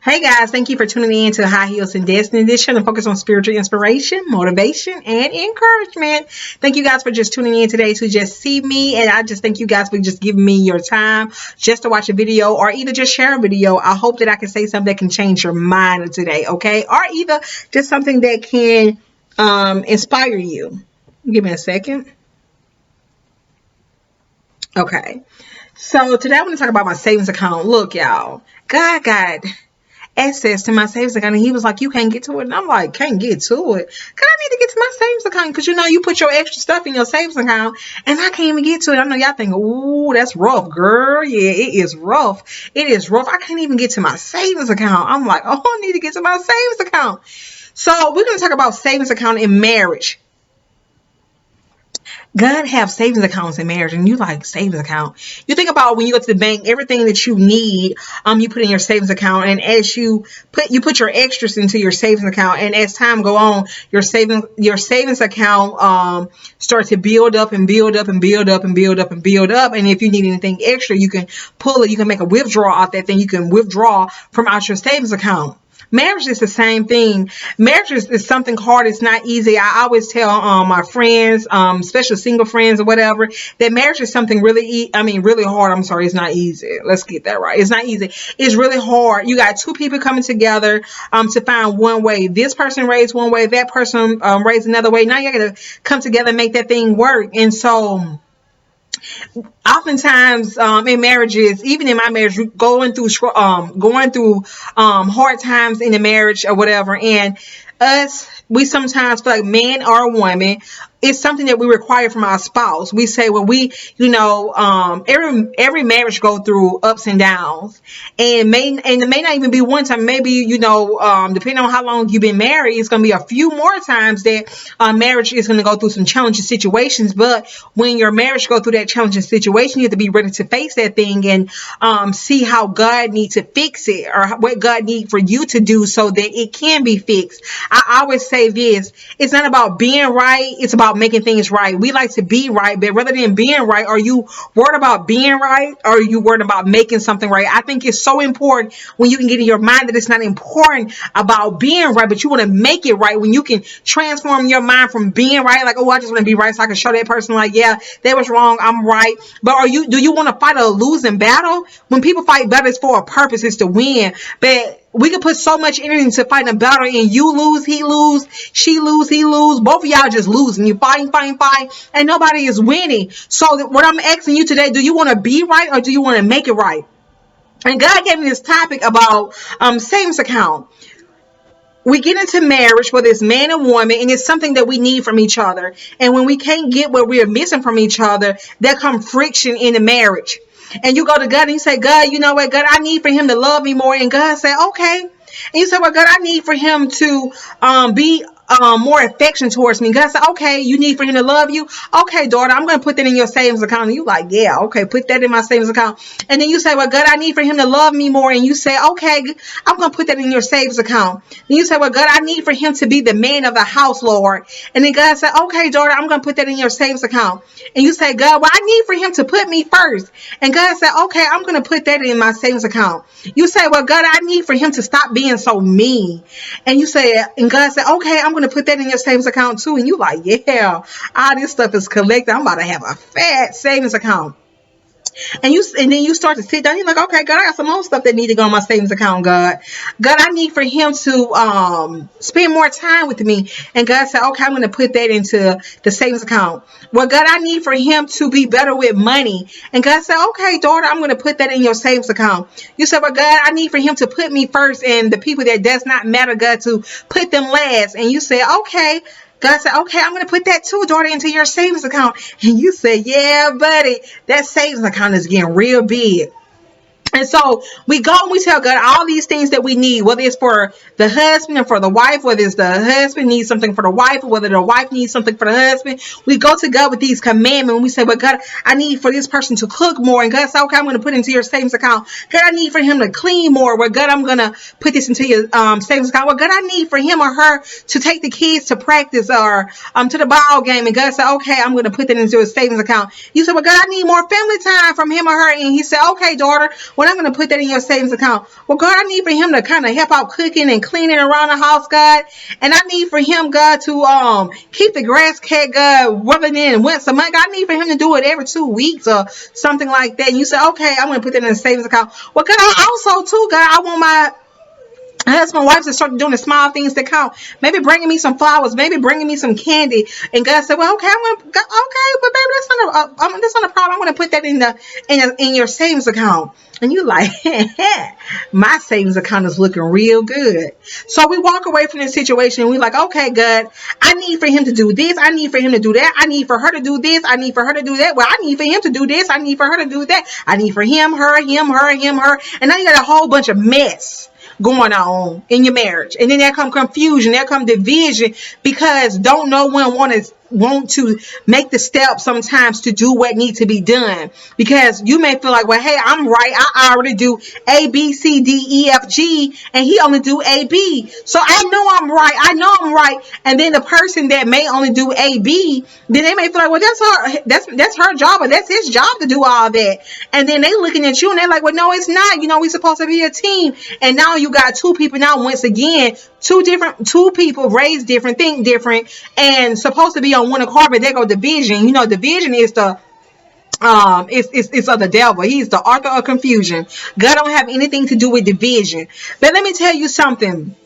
Hey guys, thank you for tuning in to High Heels and Destiny. This channel focus on spiritual inspiration, motivation, and encouragement. Thank you guys for just tuning in today to just see me, and I just thank you guys for just giving me your time just to watch a video or either just share a video. I hope that I can say something that can change your mind today, okay? Or either just something that can inspire you. Give me a second. Okay. So today I want to talk about my savings account. Look, y'all, God got access to my savings account, and he was like, you can't get to it. And I'm like, can't get to it? Cause I need to get to my savings account, because you put your extra stuff in your savings account, and I can't even get to it. I know y'all think, ooh, that's rough, girl. Yeah, it is rough. It is rough. I can't even get to my savings account. I'm like, oh, I need to get to my savings account. So we're going to talk about savings account in marriage. God have savings accounts in marriage, and you like savings account. You think about when you go to the bank, everything that you need, you put in your savings account, and as you put your extras into your savings account, and as time go on, your savings account start to build up and build up and build up and build up and build up. And if you need anything extra, you can pull it. You can make a withdrawal off that thing. You can withdraw from out your savings account. Marriage is the same thing. Marriage is something hard. It's not easy. I always tell my friends, especially single friends or whatever, that marriage is something really hard. I'm sorry, it's not easy. Let's get that right. It's not easy. It's really hard. You got two people coming together to find one way. This person raised one way, that person raised another way. Now you got to come together and make that thing work. And so oftentimes in marriages, even in my marriage, going through hard times in the marriage or whatever, and we sometimes feel like, man or woman, it's something that we require from our spouse. We say, well, every marriage go through ups and downs, and it may not even be one time. Maybe depending on how long you've been married, it's going to be a few more times that marriage is going to go through some challenging situations. But when your marriage go through that challenging situation, you have to be ready to face that thing and see how God needs to fix it, or what God needs for you to do so that it can be fixed. I always say this: it's not about being right; it's about making things right. We like to be right, but rather than being right, are you worried about being right, or are you worried about making something right? I think it's so important when you can get in your mind that it's not important about being right, but you want to make it right. When you can transform your mind from being right, like, oh, I just want to be right so I can show that person, like, yeah, that was wrong, I'm right. But do you want to fight a losing battle? When people fight battles for a purpose, it's to win. But we can put so much energy into fighting a battle, and you lose, he lose, she lose, he lose. Both of y'all just losing. You fighting, and nobody is winning. So what I'm asking you today, do you want to be right, or do you want to make it right? And God gave me this topic about savings account. We get into marriage, whether it's man and woman, and it's something that we need from each other. And when we can't get what we're missing from each other, there comes friction in the marriage. And you go to God and you say, God, you know what, God, I need for him to love me more. And God said, okay. And you say, well, God, I need for him to be more affection towards me. God said, okay, you need for him to love you. Okay, daughter, I'm going to put that in your savings account. And you like, yeah, okay, put that in my savings account. And then you say, well, God, I need for him to love me more. And you say, okay, I'm going to put that in your savings account. Then you say, well, God, I need for him to be the man of the house, Lord. And then God said, okay, daughter, I'm going to put that in your savings account. And you say, God, well, I need for him to put me first. And God said, okay, I'm going to put that in my savings account. You say, well, God, I need for him to stop being so mean. And you say, and God said, okay, I'm going to put that in your savings account too. And you like, yeah, all this stuff is collected. I'm about to have a fat savings account. And then you start to sit down. You're like, okay, God, I got some more stuff that need to go on my savings account. God, I need for him to spend more time with me. And God said, okay, I'm going to put that into the savings account. Well, God, I need for him to be better with money. And God said, okay, daughter, I'm going to put that in your savings account. You said, well, God, I need for him to put me first, and the people that does not matter, God, to put them last. And you say, okay. God said, okay, I'm going to put that too, daughter, into your savings account. And you say, yeah, buddy, that savings account is getting real big. And so we go and we tell God all these things that we need, whether it's for the husband and for the wife, whether it's the husband needs something for the wife, or whether the wife needs something for the husband. We go to God with these commandments, and we say, well, God, I need for this person to cook more. And God said, okay, I'm going to put it into your savings account. God, I need for him to clean more. Well, God, I'm going to put this into your savings account. Well, God, I need for him or her to take the kids to practice or to the ball game. And God said, okay, I'm going to put that into his savings account. You said, well, God, I need more family time from him or her. And he said, okay, daughter, Well, I'm going to put that in your savings account. Well, God, I need for him to kind of help out cooking and cleaning around the house, God. And I need for him, God, to keep the grass cat, God, rubbing in and wet some money. I need for him to do it every 2 weeks or something like that. And you say, okay, I'm going to put that in a savings account. Well, God, I also, too, God, I want my husband, wife to start doing the small things that count. Maybe bringing me some flowers, maybe bringing me some candy. And God said, "Well, okay, but baby, that's not a problem. I'm gonna put that in your savings account." And you like, my savings account is looking real good. So we walk away from this situation and we like, okay, God, I need for him to do this. I need for him to do that. I need for her to do this. I need for her to do that. Well, I need for him to do this. I need for her to do that. I need for him, her. And now you got a whole bunch of mess going on in your marriage. And then there come confusion, there come division, because don't no one want to make the step sometimes to do what needs to be done, because you may feel like, well, hey, I'm right, I already do A, B, C, D, E, F, G, and he only do A, B, so I know I'm right. And then the person that may only do A, B, then they may feel like, well, that's her job, or that's his job to do all that. And then they looking at you and they're like, well, no, it's not. We're supposed to be a team. And now you got two people. Now, once again, two people raised different, think different, and supposed to be on one accord, but there go division. Division is the it's of the devil. He's the author of confusion. God don't have anything to do with division. But let me tell you something.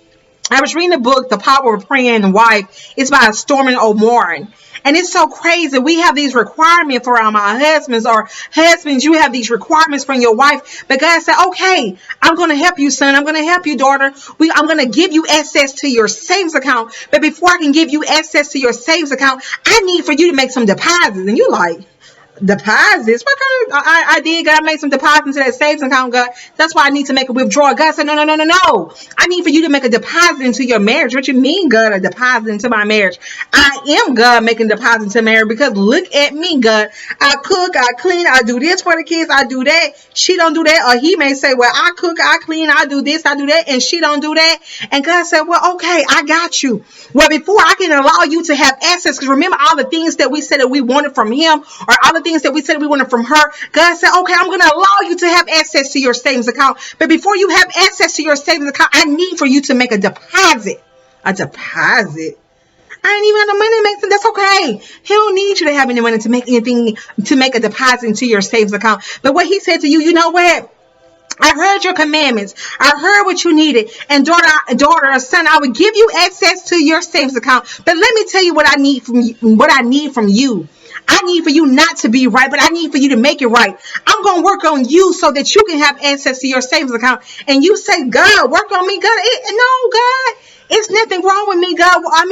I was reading the book, The Power of Praying Wife. It's by Stormin O'Moran. And it's so crazy. We have these requirements for our husbands, or husbands, you have these requirements from your wife. But God said, okay, I'm going to help you, son. I'm going to help you, daughter. I'm going to give you access to your savings account. But before I can give you access to your savings account, I need for you to make some deposits. And you like, deposits? What kind of I did, God, make some deposits into that savings account, God. That's why I need to make a withdrawal. God said, no. I need for you to make a deposit into your marriage. What you mean, God, a deposit into my marriage? I am, God, making deposits into marriage, because look at me, God. I cook, I clean, I do this for the kids, I do that. She don't do that. Or he may say, well, I cook, I clean, I do this, I do that, and she don't do that. And God said, well, okay, I got you. Well, before I can allow you to have access, because remember all the things that we said that we wanted from him, or all the things that we said we wanted from her, God said, okay, I'm going to allow you to have access to your savings account. But before you have access to your savings account, I need for you to make a deposit. A deposit? I ain't even got no money to make. That's okay. He don't need you to have any money to make anything, to make a deposit into your savings account. But what he said to you, you know what? I heard your commandments. I heard what you needed. And daughter or son, I will give you access to your savings account. But let me tell you what I need from you. I need for you not to be right, but I need for you to make it right. I'm going to work on you so that you can have access to your savings account. And you say, God, work on me, God. No, God, it's nothing wrong with me, God. Why,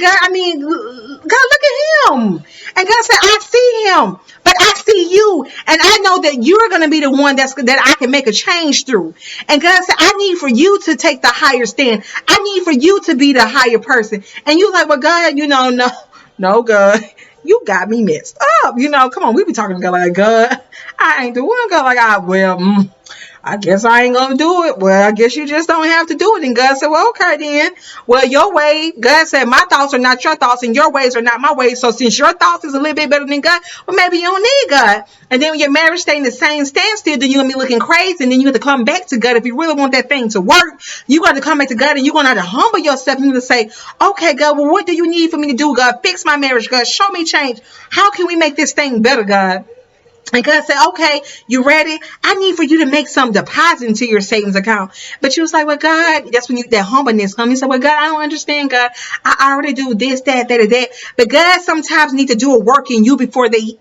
God? God, look at him. And God said, I see him, but I see you. And I know that you're going to be the one that I can make a change through. And God said, I need for you to take the higher stand. I need for you to be the higher person. And you like, well, God, no, God. You got me mixed up. Come on, we be talking to God like, God, I ain't doing God like, I guess I ain't going to do it. Well, I guess you just don't have to do it. And God said, well, okay then. Well, your way, God said, my thoughts are not your thoughts and your ways are not my ways. So since your thoughts is a little bit better than God, well, maybe you don't need God. And then when your marriage stay in the same standstill, then you're going to be looking crazy. And then you have to come back to God. If you really want that thing to work, you got to come back to God, and you're going to have to humble yourself. And you to say, okay, God, well, what do you need for me to do, God? Fix my marriage, God. Show me change. How can we make this thing better, God? And God said, okay, you ready? I need for you to make some deposit into your savings account. But you was like, well, God, that's when that humbleness comes. You said, well, God, I don't understand, God. I already do this, that, and that. But God sometimes need to do a work in you before he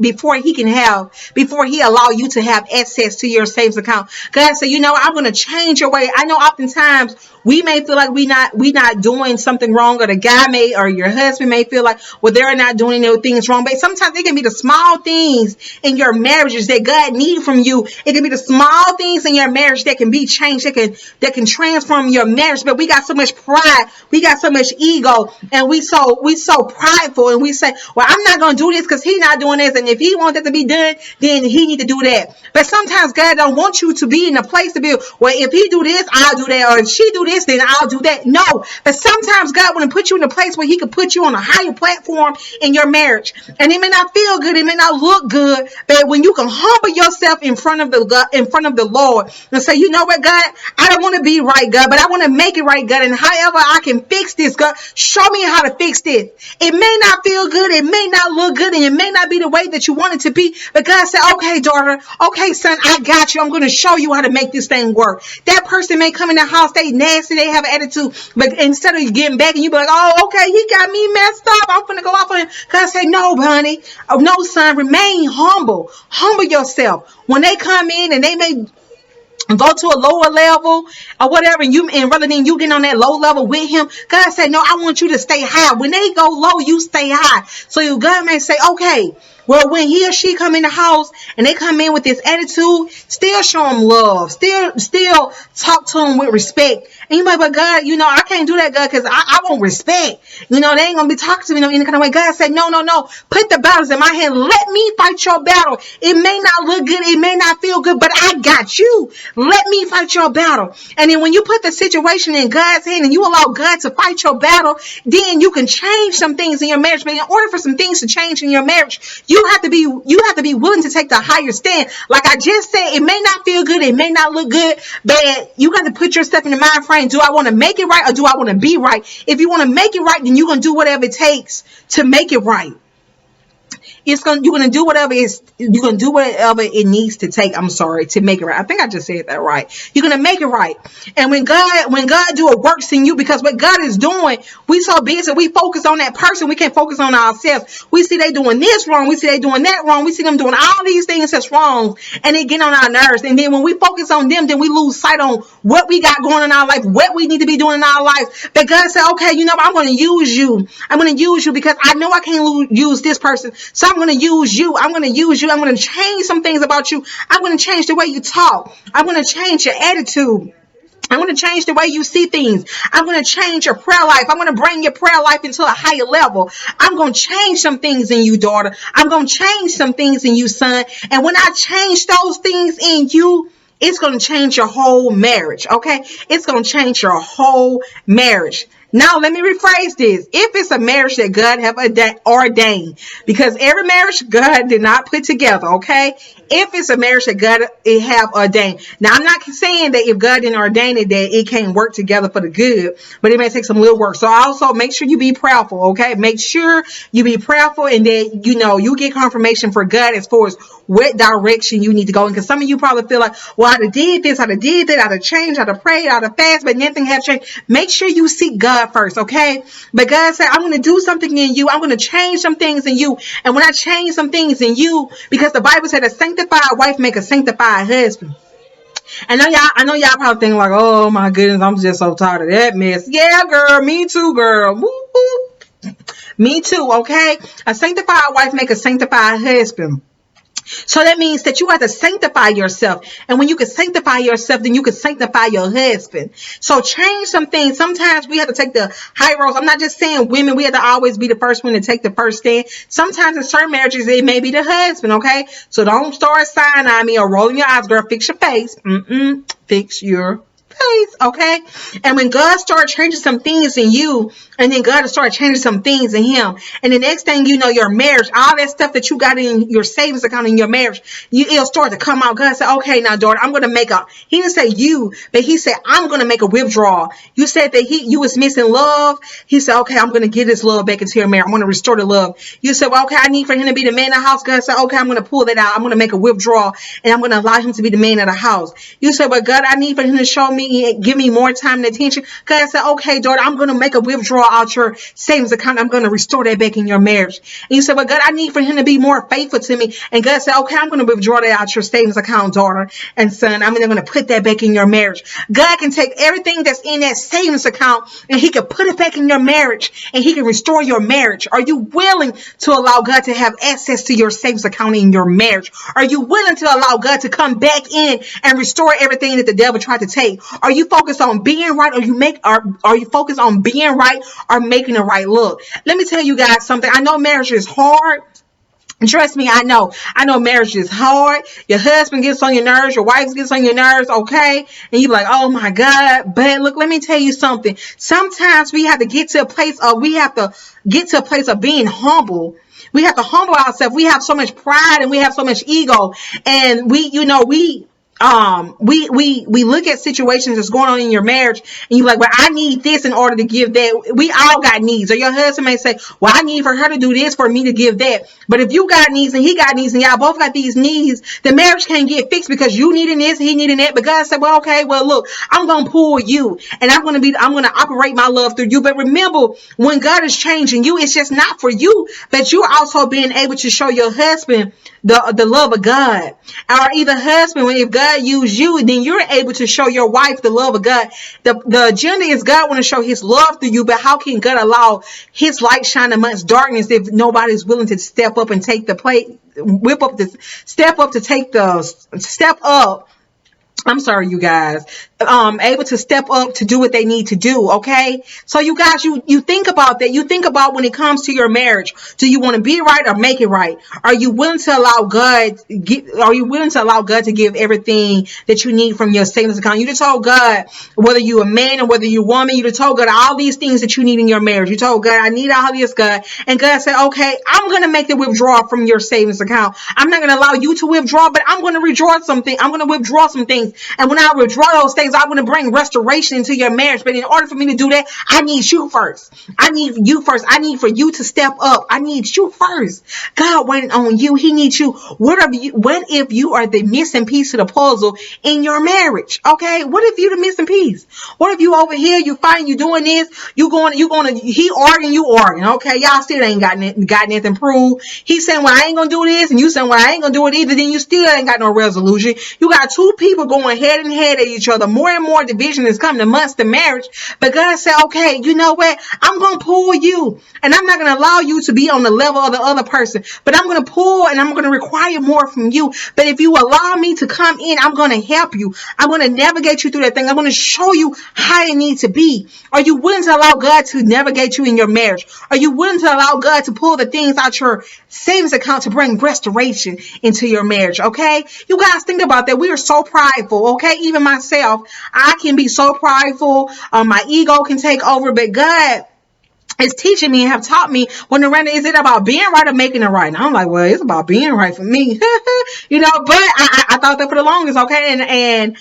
allow you to have access to your savings account. God said, I'm going to change your way. I know oftentimes we may feel like we not doing something wrong, or the guy may, or your husband may feel like, well, they're not doing no things wrong. But sometimes it can be the small things in your marriages that God need from you. It can be the small things in your marriage that can be changed, that can transform your marriage. But we got so much pride, we got so much ego, and we so prideful, and we say, well, I'm not gonna do this because he's not doing this, and if he wants it to be done, then he need to do that. But sometimes God don't want you to be in a place to be, well, if he do this, I'll do that, or if she do this, then I'll do that. No, but sometimes God want to put you in a place where he could put you on a higher platform in your marriage. And it may not feel good, it may not look good, but when you can humble yourself in front of the God, in front of the Lord, and say, you know what, God, I don't want to be right, God, but I want to make it right, God, and however I can fix this, God, show me how to fix this. It may not feel good, it may not look good, and it may not be the way that you want it to be, but God said, okay, daughter, okay, son, I got you. I'm going to show you how to make this thing work. That person may come in the house, they nasty, they have an attitude, but instead of getting back and you be like, oh, okay, he got me messed up, I'm going to go off on him. God said, no, honey, oh, no, son, remain humble. Humble yourself. When they come in and they may go to a lower level or whatever, and rather than you getting on that low level with him, God said, no, I want you to stay high. When they go low, you stay high. So God may say, okay, well, when he or she come in the house and they come in with this attitude, still show them love, still talk to them with respect. And you might, but God, I can't do that, God, because I want respect. They ain't gonna be talking to me in any kind of way. God said, no, put the battles in my hand. Let me fight your battle. It may not look good, it may not feel good, but I got you. Let me fight your battle. And then when you put the situation in God's hand and you allow God to fight your battle, then you can change some things in your marriage. But in order for some things to change in your marriage, you have to be willing to take the higher stand. Like I just said, it may not feel good, it may not look good, but you got to put yourself in the mind frame. Do I want to make it right or do I want to be right? If you want to make it right, then you're going to do whatever it takes to make it right. You're gonna do whatever it needs to take. I'm sorry, to make it right. I think I just said that right. You're gonna make it right. And when God do a works in you, because what God is doing, we so busy, we focus on that person, we can't focus on ourselves. We see they doing this wrong, we see they doing that wrong, we see them doing all these things that's wrong, and it get on our nerves. And then when we focus on them, then we lose sight on what we got going in our life, what we need to be doing in our life. But God said, okay, I'm gonna use you. I'm gonna use you because I know I can't use this person. So I'm going to use you. I'm going to use you. I'm going to change some things about you. I'm going to change the way you talk. I'm going to change your attitude. I'm going to change the way you see things. I'm going to change your prayer life. I'm going to bring your prayer life into a higher level. I'm going to change some things in you, daughter. I'm going to change some things in you, son. And when I change those things in you, it's going to change your whole marriage, okay? It's going to change your whole marriage. Now, let me rephrase this. If it's a marriage that God have ordained, because every marriage God did not put together, okay? If it's a marriage that God have ordained. Now, I'm not saying that if God didn't ordain it, that it can't work together for the good, but it may take some little work. So also make sure you be prayerful, okay? Make sure you be prayerful and that, you get confirmation for God as far as what direction you need to go in. Because some of you probably feel like, well, I'd have did this, I'd have did that, I'd have changed, I'd have prayed, I'd have fasted, but nothing has changed. Make sure you seek God first, okay? But God said, I'm going to do something in you. I'm going to change some things in you. And when I change some things in you, because the Bible said a sanctified wife make a sanctified husband. I know y'all probably thinking like, oh my goodness, I'm just so tired of that mess. Yeah, girl, me too, girl. Woo-hoo. Me too, okay? A sanctified wife make a sanctified husband. So that means that you have to sanctify yourself. And when you can sanctify yourself, then you can sanctify your husband. So change some things. Sometimes we have to take the high road. I'm not just saying women, we have to always be the first one to take the first stand. Sometimes in certain marriages, it may be the husband, okay? So don't start sighing on me or rolling your eyes, girl. Fix your face. Fix your face, okay? And when God starts changing some things in you, and then God will start changing some things in him, and the next thing you know, your marriage, all that stuff that you got in your savings account in your marriage, it'll start to come out. God said, okay, now daughter, I'm going to make he didn't say you, but he said, I'm going to make a withdrawal. You said that you was missing love. He said, okay, I'm going to get this love back into your marriage. I'm going to restore the love. You said, well, okay, I need for him to be the man of the house. God said, okay, I'm going to pull that out. I'm going to make a withdrawal, and I'm going to allow him to be the man of the house. You said, well, God, I need for him to show me, give me more time and attention. God said, okay, daughter, I'm going to make a withdrawal out your savings account. I'm going to restore that back in your marriage. And you said, well, God, I need for him to be more faithful to me. And God said, okay, I'm going to withdraw that out your savings account, daughter and son. I'm going to put that back in your marriage. God can take everything that's in that savings account and he can put it back in your marriage and he can restore your marriage. Are you willing to allow God to have access to your savings account in your marriage? Are you willing to allow God to come back in and restore everything that the devil tried to take? Are you focused on being right, or are you focused on being right or making it right? Look, let me tell you guys something. I know marriage is hard. Trust me, I know marriage is hard. Your husband gets on your nerves, your wife gets on your nerves, okay? And you be like, oh my God. But look, let me tell you something. Sometimes we have to get to a place of being humble We have to humble ourselves. We have so much pride and we have so much ego, and we look at situations that's going on in your marriage, and you're like, well, I need this in order to give that. We all got needs. Or your husband may say, well, I need for her to do this for me to give that. But if you got needs and he got needs and y'all both got these needs, the marriage can't get fixed because you needing this, he needing that. But God said, well, okay, well, look, I'm gonna pull you, and I'm gonna operate my love through you. But remember, when God is changing you, it's just not for you, but you're also being able to show your husband the love of God. Or either husband, if God used you, then you're able to show your wife the love of God. The agenda is God want to show his love through you, but how can God allow his light shine amongst darkness if nobody's willing to step up and take the plate, step up. I'm sorry, you guys. Able to step up to do what they need to do. Okay. So you guys, you think about that. You think about when it comes to your marriage. Do you want to be right or make it right? Are you willing to allow God? Are you willing to allow God to give everything that you need from your savings account? You just told God, whether you're a man or whether you're a woman, you just told God all these things that you need in your marriage. You told God, I need all this, God. And God said, okay, I'm going to make the withdrawal from your savings account. I'm not going to allow you to withdraw, but I'm going to withdraw something. I'm going to withdraw some things. And when I withdraw those things, I want to bring restoration into your marriage. But in order for me to do that, I need you first. I need you first. I need for you to step up. I need you first. God waiting on you. He needs you. What if you are the missing piece of the puzzle in your marriage? Okay. What if you the missing piece? What if you over here, you fighting, you doing this, he arguing, you arguing. Okay. Y'all still ain't got nothing proved. He saying, well, I ain't gonna do this. And you saying, well, I ain't gonna do it either. Then you still ain't got no resolution. You got two people going head and head at each other. More and more division is coming amongst the marriage. But God said, okay, you know what? I'm going to pull you, and I'm not going to allow you to be on the level of the other person, but I'm going to pull and I'm going to require more from you. But if you allow me to come in, I'm going to help you. I'm going to navigate you through that thing. I'm going to show you how it needs to be. Are you willing to allow God to navigate you in your marriage? Are you willing to allow God to pull the things out your savings account to bring restoration into your marriage? Okay. You guys think about that. We are so prideful. Okay. Even myself, I can be so prideful. My ego can take over, but God is teaching me and have taught me, when Miranda, is it about being right or making it right? And I'm like, well, it's about being right for me. But I thought that for the longest. Okay. And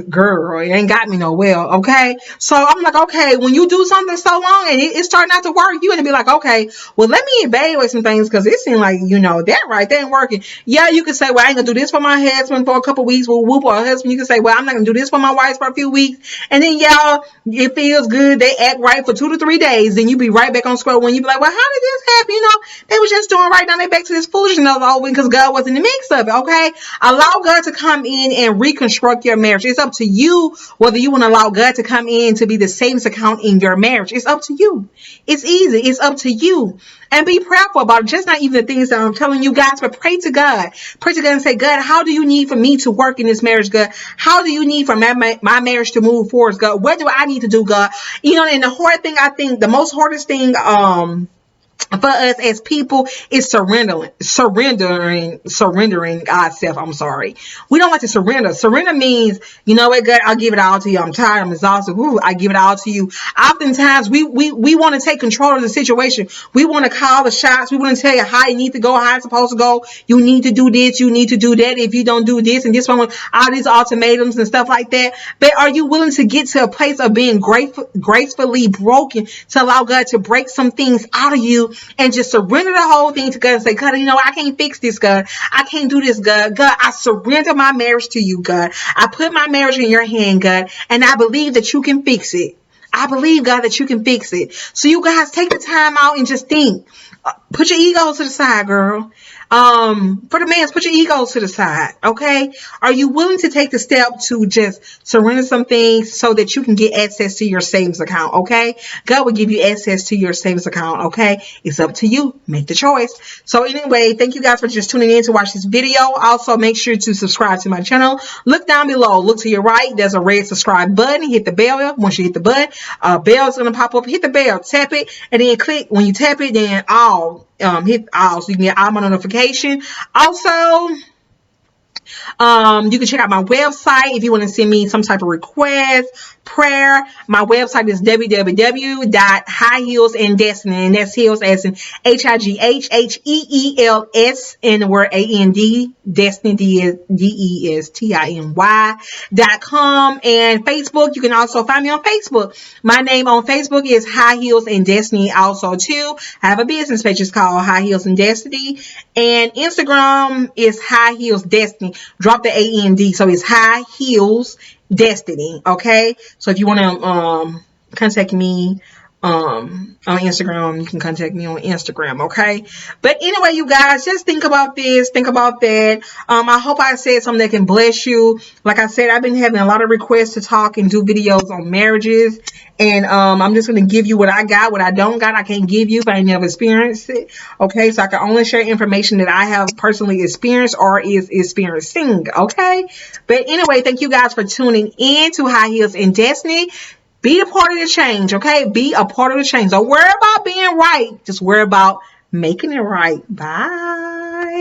girl, it ain't got me no well. Okay. So I'm like, okay, when you do something so long and it starting not to work, you and be like, okay, well, let me evaluate some things, because it seemed like, that right, that ain't working. Yeah, you could say, well, I ain't gonna do this for my husband for a couple weeks. Well, whoop, or a husband, you can say, well, I'm not gonna do this for my wife for a few weeks. And then y'all, it feels good. They act right for 2 to 3 days. Then you be right back on square one. You be like, well, how did this happen? They was just doing right. Now they back to this foolishness all because God was in the mix of it. Okay. Allow God to come in and reconstruct your marriage. It's up to you whether you want to allow God to come in to be the savings account in your marriage. It's up to you. It's easy. It's up to you. And be prayerful about it. Just not even the things that I'm telling you guys, but pray to God. Pray to God and say, God, how do you need for me to work in this marriage, God? How do you need for my marriage to move forward, God? What do I need to do, God? And the hard thing, I think the most hardest thing, for us as people is surrendering ourselves. I'm sorry. We don't like to surrender. Surrender means, you know what, God, I'll give it all to you. I'm tired. I'm exhausted. Ooh, I give it all to you. Oftentimes we want to take control of the situation. We want to call the shots. We want to tell you how you need to go, how it's supposed to go. You need to do this. You need to do that. If you don't do this and this one, all these ultimatums and stuff like that. But are you willing to get to a place of being gracefully broken, to allow God to break some things out of you and just surrender the whole thing to God and say, God, I can't fix this, God. I can't do this, God. God, I surrender my marriage to you, God. I put my marriage in your hand, God, and I believe that you can fix it. I believe, God, that you can fix it. So you guys take the time out and just think. Put your ego to the side, girl. For the mans, put your egos to the side. Okay. Are you willing to take the step to just surrender some things so that you can get access to your savings account? Okay. God will give you access to your savings account. Okay. It's up to you. Make the choice. So anyway, thank you guys for just tuning in to watch this video. Also, make sure to subscribe to my channel. Look down below. Look to your right. There's a red subscribe button. Hit the bell. Once you hit the button, bell is going to pop up. Hit the bell. Tap it. And then click. When you tap it, then hit all so you can get all my notification. Also, You can check out my website if you want to send me some type of request, prayer. My website is www.highheelsdestiny, and that's heels as in HIGHHEELS and the word AND, Destiny, DESTINY.com. And Facebook, you can also find me on Facebook. My name on Facebook is High Heels and Destiny also too. I have a business page, it's called High Heels and Destiny. And Instagram is High Heels Destiny. Drop the AND, so it's High Heels Destiny. Okay, so if you want to contact me on Instagram, you can contact me on Instagram. Okay, but anyway, you guys, just think about this, think about that. I hope I said something that can bless you. Like I said, I've been having a lot of requests to talk and do videos on marriages, and I'm just going to give you what I got. What I don't got, I can't give you if I ain't never experienced it. Okay, so I can only share information that I have personally experienced or is experiencing. Okay, but anyway, thank you guys for tuning in to High Heels and Destiny. Be a part of the change, okay? Be a part of the change. Don't worry about being right. Just worry about making it right. Bye.